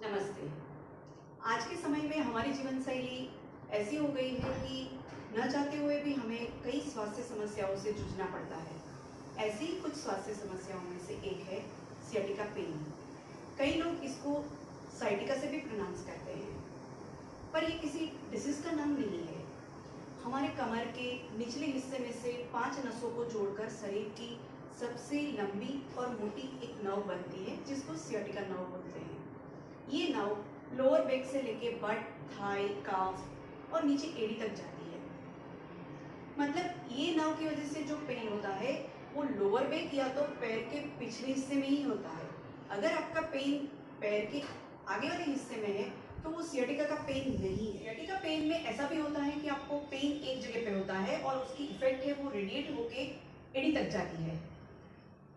नमस्ते। आज के समय में हमारी जीवन शैली ऐसी हो गई है कि न चाहते हुए भी हमें कई स्वास्थ्य समस्याओं से जूझना पड़ता है। ऐसी ही कुछ स्वास्थ्य समस्याओं में से एक है सियाटिका पेन। कई लोग इसको साइटिका से भी प्रोनाउंस करते हैं, पर ये किसी डिसीज का नाम नहीं है। हमारे कमर के निचले हिस्से में से 5 नसों को जोड़कर शरीर की सबसे लंबी और मोटी एक नर्व बनती है, जिसको सियाटिका नर्व बोलते हैं। ये नर्व लोअर बैक से लेके बट, थाई, काफ और नीचे एड़ी तक जाती है। मतलब ये नर्व की वजह से जो पेन होता है वो लोअर बैक या तो पैर के पिछले हिस्से में ही होता है। अगर आपका पेन पैर के आगे वाले हिस्से में है तो वो सियाटिका का पेन नहीं है। सियाटिका पेन में ऐसा भी होता है कि आपको पेन एक जगह पे होता है और उसकी इफेक्ट है वो रेडिएट होके एड़ी तक जाती है।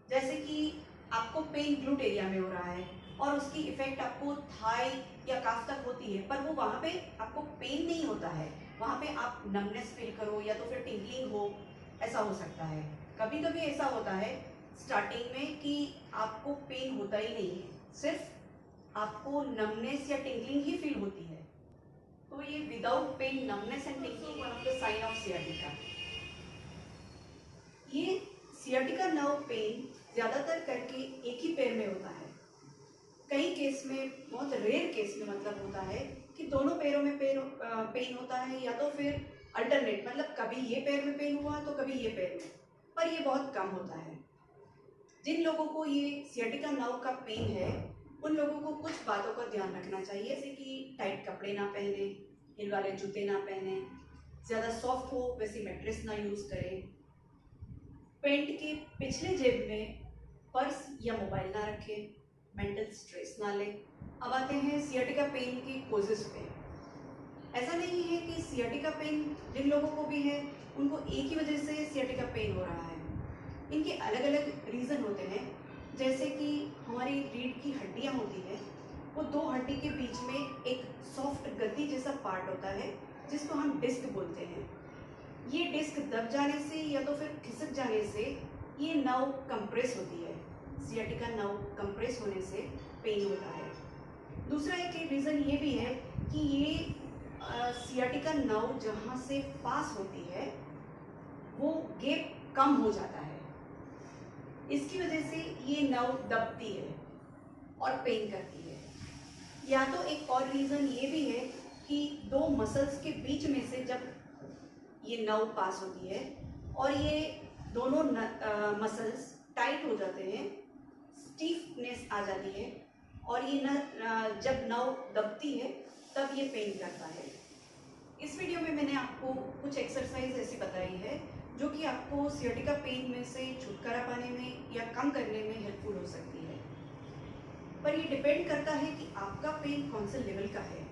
जैसे कि आपको पेन ग्लूट एरिया में हो रहा है और उसकी इफेक्ट आपको थाई या काफ तक होती है, पर वो वहाँ पे आपको पेन नहीं होता है। वहाँ पे आप नमनेस फील करो या तो फिर टिंगलिंग हो, ऐसा हो सकता है। कभी कभी ऐसा होता है स्टार्टिंग में कि आपको पेन होता ही नहीं है, सिर्फ आपको नमनेस या टिंगलिंग ही फील होती है। तो ये without pain, numbness and tingling one of the sign of sciatica. ये सियाटिका नर्व पेन ज़्यादातर करके एक ही पैर में होता है। कई केस में, बहुत रेयर केस में मतलब होता है कि दोनों पैरों में पेन होता है, या तो फिर अल्टरनेट, मतलब कभी ये पैर में पेन हुआ तो कभी ये पैर में, पर ये बहुत कम होता है। जिन लोगों को ये सियाटिका नर्व का पेन है उन लोगों को कुछ बातों का ध्यान रखना चाहिए, जैसे कि टाइट कपड़े ना पहने, हिल वाले जूते ना पहने, ज़्यादा सॉफ्ट हो वैसी मैट्रेस ना यूज़ करें, पेंट के पिछले जेब में पर्स या मोबाइल ना रखें, मेंटल स्ट्रेस ना लें। अब आते हैं सियाटिका पेन की कोजेस पे। ऐसा नहीं है कि सियाटिका पेन जिन लोगों को भी है उनको एक ही वजह से सियाटिका पेन हो रहा है। इनके अलग अलग रीज़न होते हैं। जैसे कि हमारी रीढ़ की हड्डियाँ होती हैं, वो दो हड्डी के बीच में एक सॉफ्ट गद्दी जैसा पार्ट होता है जिसको हम डिस्क बोलते हैं। ये डिस्क दब जाने से या तो फिर खिसक जाने से ये नर्व कंप्रेस होती है। सियाटिका नर्व कंप्रेस होने से पेन होता है। दूसरा एक रीज़न ये भी है कि ये सियाटिका नर्व जहाँ से पास होती है वो गैप कम हो जाता है। इसकी वजह से ये नर्व दबती है और पेन करती है। या तो एक और रीज़न ये भी है कि दो मसल्स के बीच में से जब ये नर्व पास होती है और ये दोनों मसल्स टाइट हो जाते हैं, स्टीफनेस आ जाती है और ये जब नर्व दबती है तब ये पेन करता है। इस वीडियो में मैंने आपको कुछ एक्सरसाइज ऐसी बताई है जो कि आपको सियाटिका पेन में से छुटकारा पाने में या कम करने में हेल्पफुल हो सकती है। पर ये डिपेंड करता है कि आपका पेन कौन से लेवल का है।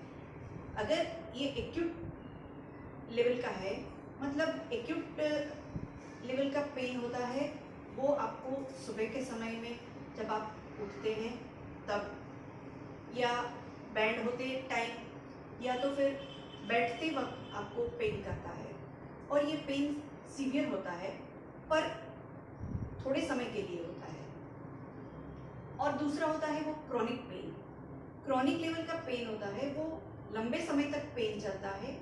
अगर ये एक्यूट लेवल का है, मतलब एक्यूट लेवल का पेन होता है, वो आपको सुबह के समय में जब आप उठते हैं तब, या बैंड होते टाइम, या तो फिर बैठते वक्त आपको पेन करता है और ये पेन सीवियर होता है पर थोड़े समय के लिए होता है। और दूसरा होता है वो क्रॉनिक पेन। क्रॉनिक लेवल का पेन होता है, वो लंबे समय तक पेन चलता है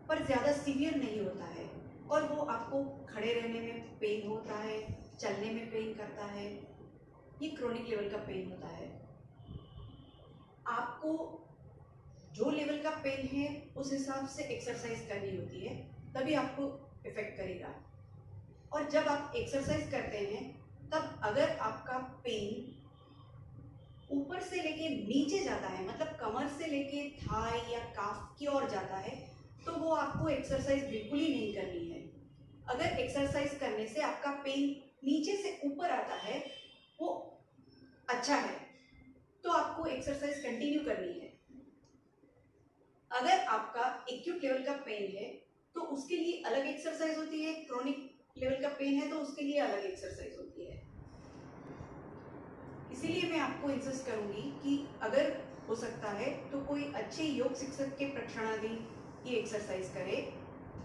पर ज़्यादा सीवियर नहीं होता है और वो आपको खड़े रहने में पेन होता है, चलने में पेन करता है। ये क्रॉनिक लेवल का पेन होता है। आपको जो लेवल का पेन है उस हिसाब से एक्सरसाइज करनी होती है, तभी आपको इफेक्ट करेगा। और जब आप एक्सरसाइज करते हैं तब अगर आपका पेन ऊपर से लेके नीचे जाता है, मतलब कमर से लेके थाई या काफ की ओर जाता है, तो वो आपको एक्सरसाइज बिल्कुल ही नहीं करनी है। अगर एक्सरसाइज करने से आपका पेन नीचे से ऊपर आता है, वो अच्छा है, तो आपको एक्सरसाइज कंटिन्यू करनी है। अगर आपका एक्यूट लेवल का पेन है तो उसके लिए अलग एक्सरसाइज होती है, क्रॉनिक लेवल का पेन है तो उसके लिए अलग एक्सरसाइज होती है। इसीलिए मैं आपको इंसिस्ट करूंगी कि अगर हो सकता है तो कोई अच्छे योग शिक्षक के प्रशिक्षणाधीन ये एक्सरसाइज करे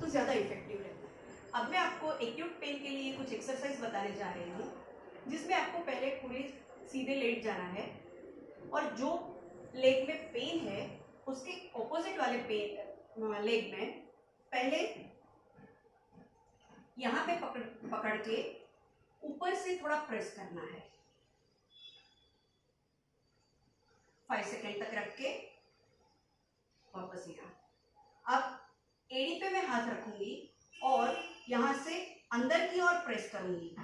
तो ज़्यादा इफेक्टिव रहता है। अब मैं आपको एक्यूट पेन के लिए कुछ एक्सरसाइज बताने जा रही हूँ, जिसमें आपको पहले पूरे सीधे लेट जाना है और जो लेग में पेन है उसके ऑपोजिट वाले लेग में पहले यहां पे पकड़ के ऊपर से थोड़ा प्रेस करना है। 5 सेकेंड तक रख के वापस यहाँ। अब एड़ी पे मैं हाथ रखूंगी और यहां से अंदर की ओर प्रेस करूंगी।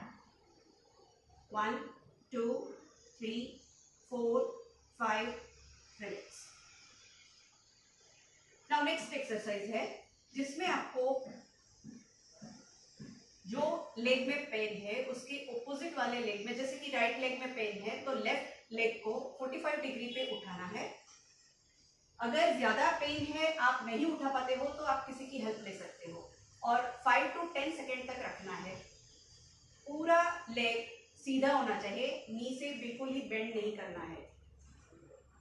1 2 3 4 5 रिलैक्स। नाउ नेक्स्ट एक्सरसाइज है जिसमें आपको जो लेग में पेन है उसके ऑपोजिट वाले लेग में, जैसे कि राइट लेग में पेन है तो लेफ्ट लेग को 45 डिग्री पे उठाना है। अगर ज्यादा पेन है, आप नहीं उठा पाते हो तो आप किसी की हेल्प ले सकते हो और 5 to 10 सेकेंड तक रखना है। पूरा लेग सीधा होना चाहिए, नी से बिल्कुल ही बेंड नहीं करना है।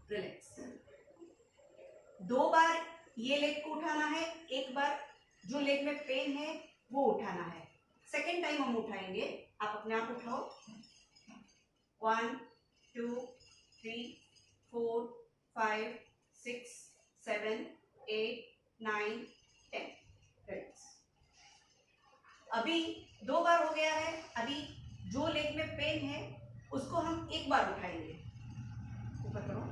रिलैक्स। 2 बार ये लेग को उठाना है, एक बार जो लेग में पेन है वो उठाना है। सेकेंड टाइम हम उठाएंगे, आप अपने आप उठाओ। 1 2 3 4 5 6 7 8 9 10। रिलैक्स। अभी 2 बार हो गया है। अभी जो लेग में पेन है उसको हम एक बार उठाएंगे। ऊपर करो।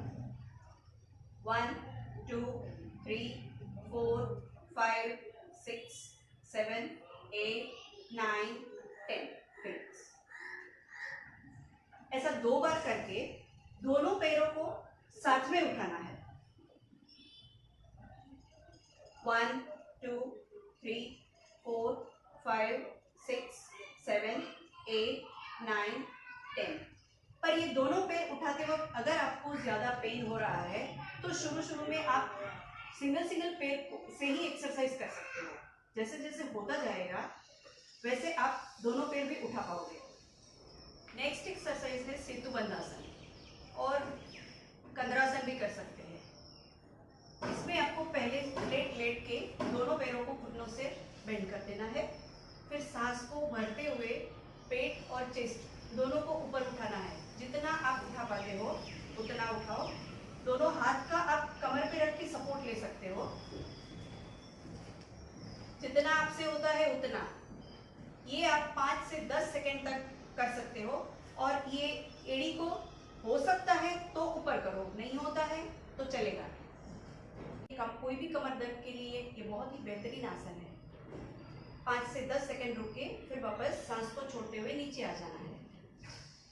1 2 3 4 5 6 7 8 9 10। रिलैक्स। ऐसा 2 बार करके दोनों पैरों को साथ में उठाना है। 1 2 3 4 5 6 7 8 9 10। पर ये दोनों पैर उठाते वक्त अगर आपको ज्यादा पेन हो रहा है तो शुरू में आप सिंगल पैर से ही एक्सरसाइज कर सकते हो। जैसे जैसे होता जाएगा वैसे आप दोनों पैर भी उठा पाओगे। नेक्स्ट एक्सरसाइज है सेतु बंधासन और कंद्रासन भी कर सकते हैं। इसमें आपको पहले लेट के दोनों पैरों को घुटनों से बेंड कर देना है। फिर सांस को भरते हुए पेट और चेस्ट दोनों को ऊपर उठाना है। जितना आप उठा पाते हो उतना उठाओ। दोनों हाथ का आप कमर पे रख के सपोर्ट ले सकते हो, जितना आपसे होता है उतना। ये आप 5 से 10 सेकेंड तक कर सकते हो और ये एड़ी को हो सकता है तो ऊपर करो, नहीं होता है तो चलेगा। कोई भी कमर दर्द के लिए ये बहुत ही बेहतरीन आसन है। 5 से 10 सेकेंड रुक के फिर वापस सांस को छोड़ते हुए नीचे आ जाना है।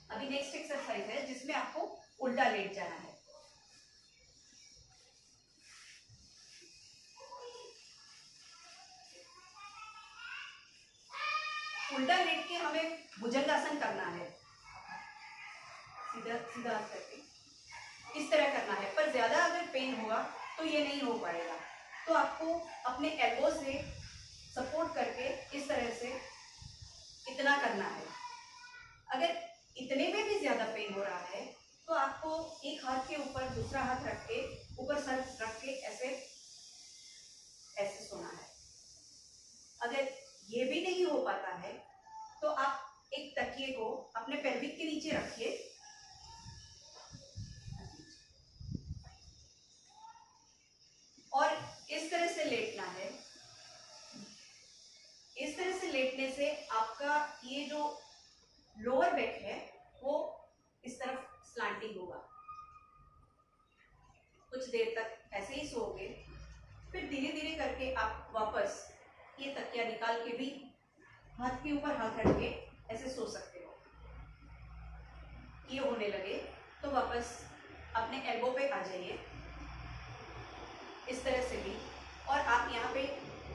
अभी नेक्स्ट एक्सरसाइज है जिसमें आपको उल्टा लेट जाना है। उल्टा लेट के हमें भुजंगासन करना है। सीधा सीधा करके इस तरह करना है। पर ज्यादा अगर पेन होगा तो ये नहीं हो पाएगा, तो आपको अपने एल्बो से सपोर्ट करके इस तरह से इतना करना है। अगर इतने में भी ज्यादा पेन हो रहा है तो आपको एक हाथ के ऊपर दूसरा हाथ रख के ऊपर सर रख के ऐसे ऐसे सोना है। अगर ये भी नहीं हो पाता है तो आप एक तकिए को अपने पेल्विक के नीचे रखिए और इस तरह से लेटना है। इस तरह से लेटने से आपका ये जो लोअर बैक है वो इस तरफ स्लांटिंग होगा। कुछ देर तक ऐसे ही सोओगे, फिर धीरे धीरे करके आप वापस ये तकिया निकाल के भी हाथ के ऊपर हाथ रख के ऐसे सो सकते हो। ये होने लगे तो वापस अपने एल्बो पे आ जाइए इस तरह से भी, और आप यहाँ पे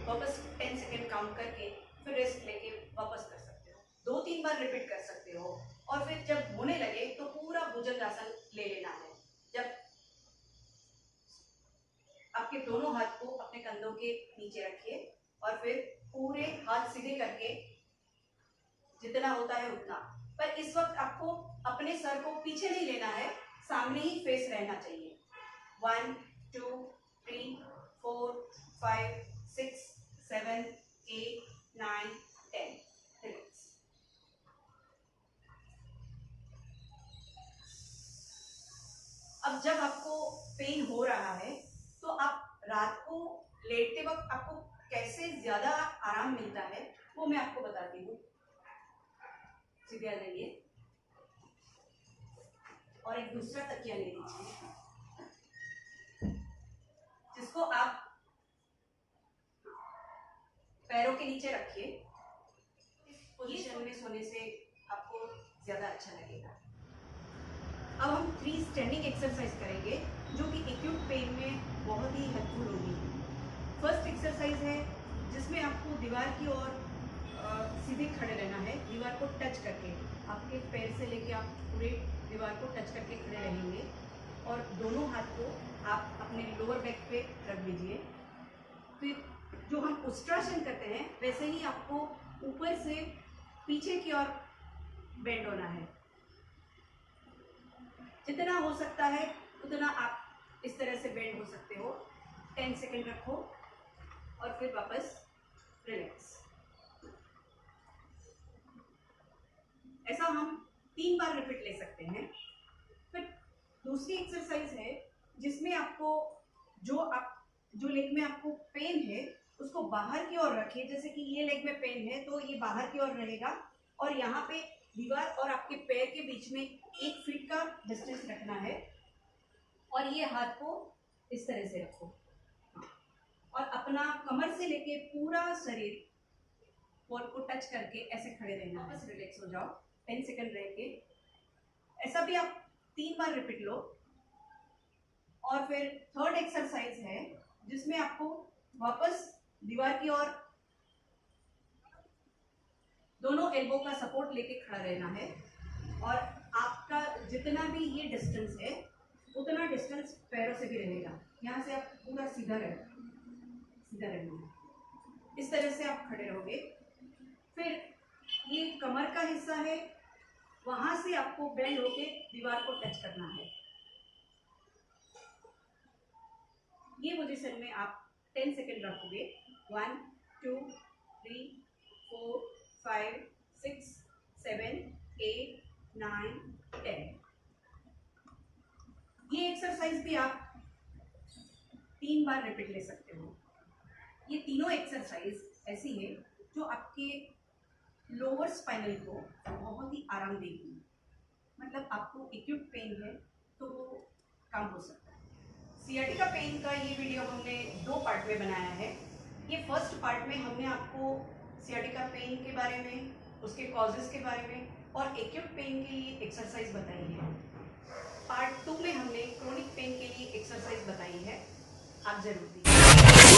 वापस 10 सेकेंड काउंट करके फिर रेस्ट लेके वापस कर सकते हो। 2-3 बार रिपीट कर सकते हो और फिर जब होने लगे तो पूरा भुजंगासन ले लेना है। जब आपके दोनों हाथ को अपने कंधों के नीचे रखिए और फिर पूरे हाथ सीधे करके जितना होता है उतना। पर इस वक्त आपको अपने सर को पीछे नहीं लेना है, सामने ही फेस रहना चाहिए। 1 2 3 4 5 6 7 8 9 10। रिलैक्स। अब जब आपको पेन हो रहा है तो आप रात को लेटते वक्त आपको कैसे ज्यादा आराम मिलता है वो मैं आपको बताती हूँ। सीधे आ जाइए और एक दूसरा तकिया ले लीजिए, जिसको आप पैरों के नीचे रखिए। इस पोजीशन में सोने से आपको ज्यादा अच्छा लगेगा। अब हम 3 स्टैंडिंग एक्सरसाइज करेंगे जो कि एक्यूट पेन में बहुत ही हेल्पफुल होगी। फर्स्ट एक्सरसाइज है जिसमें आपको दीवार की ओर सीधे खड़े रहना है, दीवार को टच करके। आपके पैर से लेके आप पूरे दीवार को टच करके खड़े रहेंगे और दोनों हाथ को आप अपने लोअर बैक पे रख दीजिए। फिर जो हम उष्ट्रासन करते हैं वैसे ही आपको ऊपर से पीछे की ओर बेंड होना है। जितना हो सकता है उतना आप इस तरह से बेंड हो सकते हो। 10 सेकेंड रखो और फिर वापस रिलैक्स। ऐसा हम 3 बार रिपीट ले सकते हैं। फिर दूसरी एक्सरसाइज है जिसमें आपको जो लेग में आपको पेन है उसको बाहर की ओर रखिए। जैसे कि ये लेग में पेन है तो ये बाहर की ओर रहेगा और यहाँ पे दीवार और आपके पैर के बीच में 1 फीट का डिस्टेंस रखना है और ये हाथ को इस तरह से रखो और अपना कमर से लेके पूरा शरीर वॉल को टच करके ऐसे खड़े रहना है। बस रिलैक्स हो जाओ। 10 सेकंड रह के ऐसा भी आप 3 बार रिपीट लो। और फिर थर्ड एक्सरसाइज है जिसमें आपको वापस दीवार की ओर दोनों एल्बो का सपोर्ट लेके खड़ा रहना है और आपका जितना भी ये डिस्टेंस है उतना डिस्टेंस पैरों से भी रहेगा। यहाँ से आप पूरा सीधा रहना है। इस तरह से आप खड़े रहोगे। फिर ये कमर का हिस्सा है, वहां से आपको बेंड होके दीवार को टच करना है। ये पोजीशन में आप 10 सेकेंड रखोगे। 1 2 3 4 5 6 7 8 9 10। ये एक्सरसाइज भी आप 3 बार रिपीट ले सकते हो। ये तीनों एक्सरसाइज ऐसी है जो आपके लोअर स्पाइनल को बहुत ही आराम देगी। मतलब आपको एक्यूट पेन है तो वो कम हो सकता है। सियाटिका पेन का ये वीडियो हमने 2 पार्ट में बनाया है। ये फर्स्ट पार्ट में हमने आपको सियाटिका पेन के बारे में, उसके कॉजेस के बारे में और एक्यूट पेन के लिए एक्सरसाइज बताई है। पार्ट 2 में हमने क्रोनिक पेन के लिए एक्सरसाइज बताई है। आप जरूर देखिए।